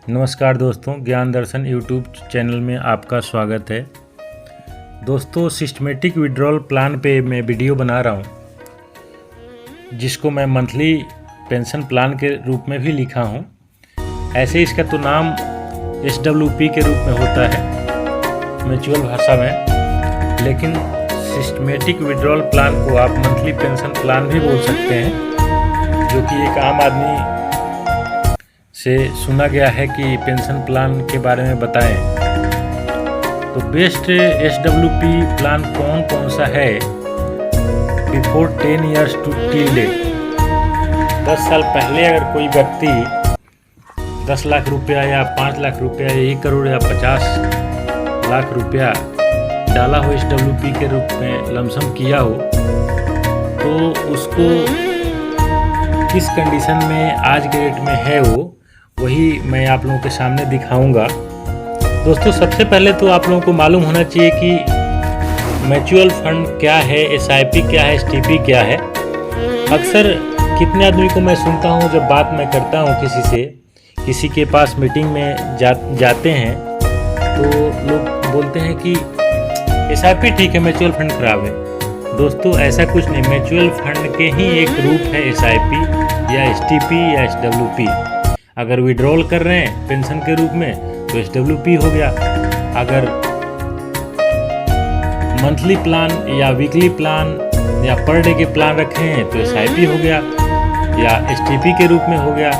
नमस्कार दोस्तों, ज्ञान दर्शन यूट्यूब चैनल में आपका स्वागत है। दोस्तों, सिस्टमेटिक विड्रॉल प्लान पे मैं वीडियो बना रहा हूँ, जिसको मैं मंथली पेंशन प्लान के रूप में भी लिखा हूँ। ऐसे इसका तो नाम SWP के रूप में होता है म्यूचुअल भाषा में, लेकिन सिस्टमेटिक विड्रॉल प्लान को आप मंथली पेंशन प्लान भी बोल सकते हैं, जो कि एक आम आदमी से सुना गया है कि पेंशन प्लान के बारे में बताएं। तो बेस्ट SWP प्लान कौन कौन सा है before 10 years to till date. 10 साल पहले अगर कोई व्यक्ति 10 लाख रुपया या 5 लाख रुपया या 1 करोड़ या 50 लाख रुपया डाला हो SWP के रूप में लमसम किया हो, तो उसको किस कंडीशन में आज के डेट में है वही मैं आप लोगों के सामने दिखाऊंगा। दोस्तों, सबसे पहले तो आप लोगों को मालूम होना चाहिए कि म्यूचुअल फंड क्या है, SIP क्या है, STP क्या है। अक्सर कितने आदमी को मैं सुनता हूँ, जब बात मैं करता हूँ किसी के पास मीटिंग में जाते हैं, तो लोग बोलते हैं कि SIP ठीक है, म्यूचुअल फंड खराब है। दोस्तों, ऐसा कुछ नहीं। म्यूचुअल फंड के ही एक रूप है SIP या STP या SWP। अगर विड्रॉल कर रहे हैं पेंशन के रूप में तो SWP हो गया, अगर मंथली प्लान या वीकली प्लान या पर डे के प्लान रखे हैं तो SIP हो गया या STP के रूप में हो गया।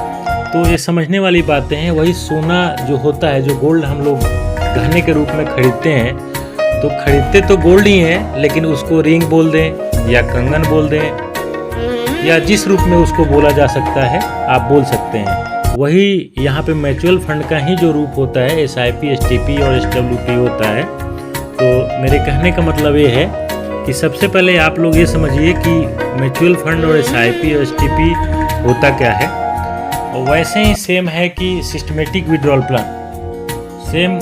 तो ये समझने वाली बातें हैं। वही सोना जो होता है, जो गोल्ड हम लोग गहने के रूप में खरीदते हैं, तो खरीदते तो गोल्ड ही हैं, लेकिन उसको रिंग बोल दें या कंगन बोल दें या जिस रूप में उसको बोला जा सकता है आप बोल सकते हैं। वही यहाँ पे म्यूचुअल फंड का ही जो रूप होता है SIP, STP और SWP होता है। तो मेरे कहने का मतलब ये है कि सबसे पहले आप लोग ये समझिए कि म्यूचुअल फंड और SIP और STP होता क्या है। और वैसे ही सेम है कि सिस्टमेटिक विड्रॉल प्लान, सेम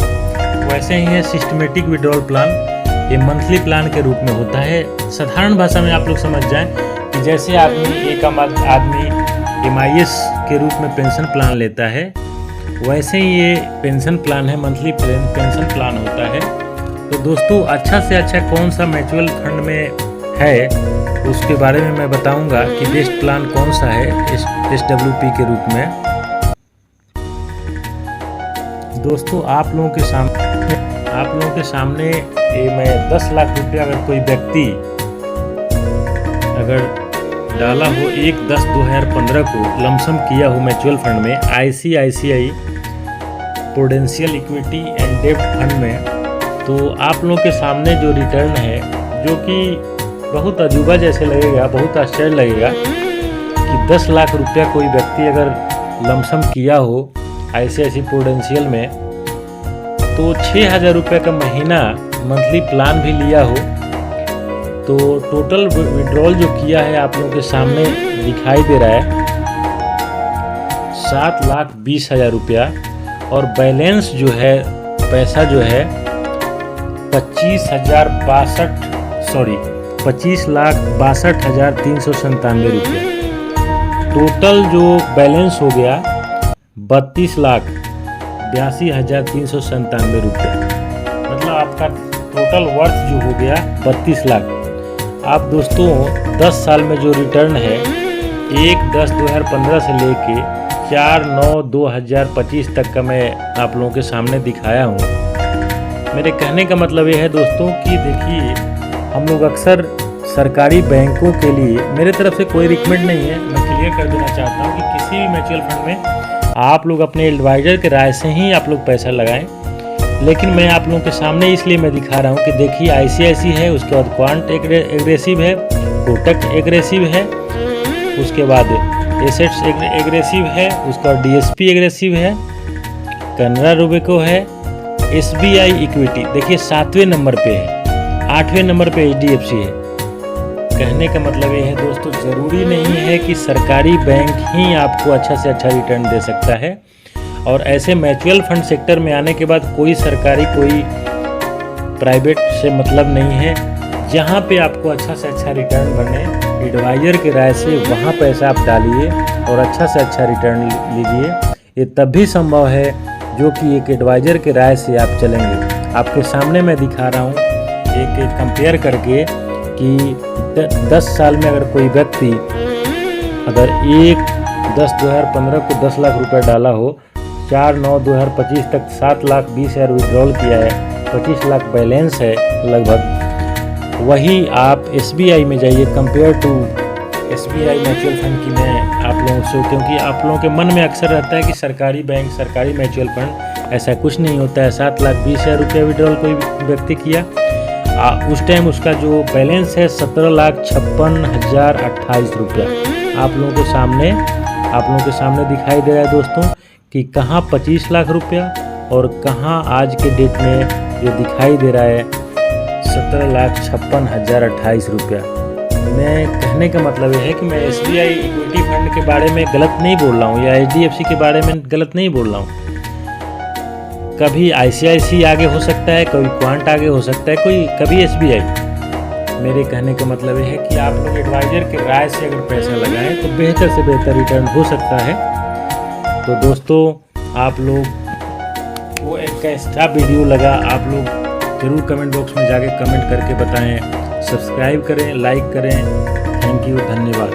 वैसे ही है सिस्टमेटिक विड्रॉल प्लान। ये मंथली प्लान के रूप में होता है। साधारण भाषा में आप लोग समझ जाएं कि जैसे एक आदमी MIS के रूप में पेंशन प्लान लेता है, वैसे ही ये पेंशन प्लान है, मंथली पेंशन प्लान होता है। तो दोस्तों, अच्छा से अच्छा कौन सा म्यूचुअल फंड में है उसके बारे में मैं बताऊंगा कि बेस्ट प्लान कौन सा है SWP के रूप में। दोस्तों, आप लोगों के सामने ये मैं 10 लाख रुपया अगर कोई व्यक्ति अगर डाला हो 1/10/2015 को लमसम किया हो म्यूचुअल फंड में, ICICI प्रूडेंशियल इक्विटी एंड डेब्ट फंड में, तो आप लोगों के सामने जो रिटर्न है, जो कि बहुत अजूबा जैसे लगेगा, बहुत आश्चर्य लगेगा कि 10 लाख रुपया कोई व्यक्ति अगर लमसम किया हो ICICI प्रूडेंशियल में, तो 6,000 रुपये का महीना मंथली प्लान भी लिया हो, तो टोटल विड्रॉल जो किया है आप लोगों के सामने दिखाई दे रहा है 7,20,000 रुपया। और बैलेंस जो है, पैसा जो है 25,62,397 रुपया। टोटल जो बैलेंस हो गया 32,82,397 रुपया। मतलब आपका टोटल वर्थ जो हो गया 32 लाख। आप दोस्तों, 10 साल में जो रिटर्न है 1/10/2015 से लेके 4/9/2025 तक का मैं आप लोगों के सामने दिखाया हूँ। मेरे कहने का मतलब ये है दोस्तों कि देखिए, हम लोग अक्सर सरकारी बैंकों के लिए, मेरे तरफ से कोई रिकमेंड नहीं है, मैं क्लियर कर देना चाहता हूँ कि किसी भी म्यूचुअल फंड में आप लोग अपने एडवाइज़र के राय से ही आप लोग पैसा लगाएं। लेकिन मैं आप लोगों के सामने इसलिए मैं दिखा रहा हूँ कि देखिए, ICICI है, उसके बाद क्वांट एग्रेसिव है, कोटक एग्रेसिव है, उसके बाद एसेट्स एग्रेसिव है, उसका DSP एग्रेसिव है, कैनरा रोबेको है, SBI इक्विटी देखिए 7वें नंबर पे है, 8वें नंबर पे HDFC है। कहने का मतलब ये है दोस्तों, ज़रूरी नहीं है कि सरकारी बैंक ही आपको अच्छा से अच्छा रिटर्न दे सकता है। और ऐसे म्यूचुअल फंड सेक्टर में आने के बाद कोई सरकारी कोई प्राइवेट से मतलब नहीं है। जहाँ पे आपको अच्छा से अच्छा रिटर्न बने, एडवाइज़र की राय से वहाँ पैसा आप डालिए और अच्छा से अच्छा रिटर्न लीजिए। ये तब भी संभव है जो कि एक एडवाइज़र के राय से आप चलेंगे। आपके सामने मैं दिखा रहा हूँ एक कंपेयर करके कि 10 साल में अगर कोई व्यक्ति अगर 1/10/2015 को 10 लाख रुपए डाला हो, 4/9/2025 तक 7,20,000 विड्रॉल किया है, 25 लाख बैलेंस है लगभग, वही आप SBI में जाइए compare to SBI mutual fund की मैं आप लोगों से, क्योंकि आप लोगों के मन में अक्सर रहता है कि सरकारी बैंक, सरकारी म्यूचुअल फंड, ऐसा कुछ नहीं होता है। 7,20,000 रुपये विड्रॉल कोई व्यक्ति किया, उस टाइम उसका जो बैलेंस है 17,56,028 रुपया आप लोगों के सामने दिखाई दे रहा है दोस्तों, कि कहाँ 25 लाख रुपया और कहाँ आज के डेट में जो दिखाई दे रहा है 17,56,028 रुपया। मैं कहने का मतलब ये है कि मैं SBI इक्विटी फंड के बारे में गलत नहीं बोल रहा हूँ या HDFC के बारे में गलत नहीं बोल रहा हूँ। कभी ICICI आगे हो सकता है, कभी क्वांट आगे हो सकता है, कभी SBI। मेरे कहने का मतलब ये है कि आप लोग एडवाइज़र के राय से अगर पैसा लगाएं तो बेहतर से बेहतर रिटर्न हो सकता है। तो दोस्तों, आप लोग को एक कैसा वीडियो लगा आप लोग ज़रूर कमेंट बॉक्स में जाके कमेंट करके बताएं। सब्सक्राइब करें, लाइक करें। थैंक यू, धन्यवाद।